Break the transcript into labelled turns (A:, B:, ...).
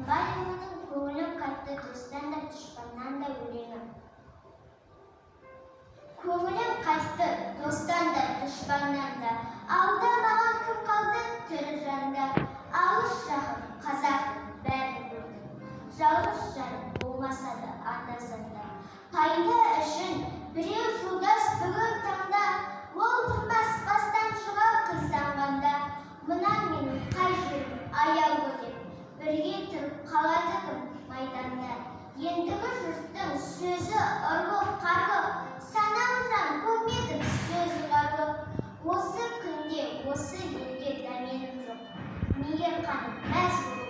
A: Барлығының көңілі қатты, достан да, дұшпаннан да өлеңім. Көңілім қатты, достан да, дұшпаннан да. Алда маған кім қалды, тірі жанда. Алыс жағым, қазақтың бәрін көрдім. Жалғыз жаным болмаса да, анда-санда. Пайда үшін біреу жолдас бүгін таңда. Ол тұрмас бастан шыға қырсанғанда. Мұнан менің қай жерім аяулы деп, бірге тұрып қалады кім майданда. Ендігі жұрттың сөзі ұрғып қарғып, саналы жан көрмедім сөзі қарғып. Осы күнде осы елге дәменім жоқ. Мейір қаным мәз болып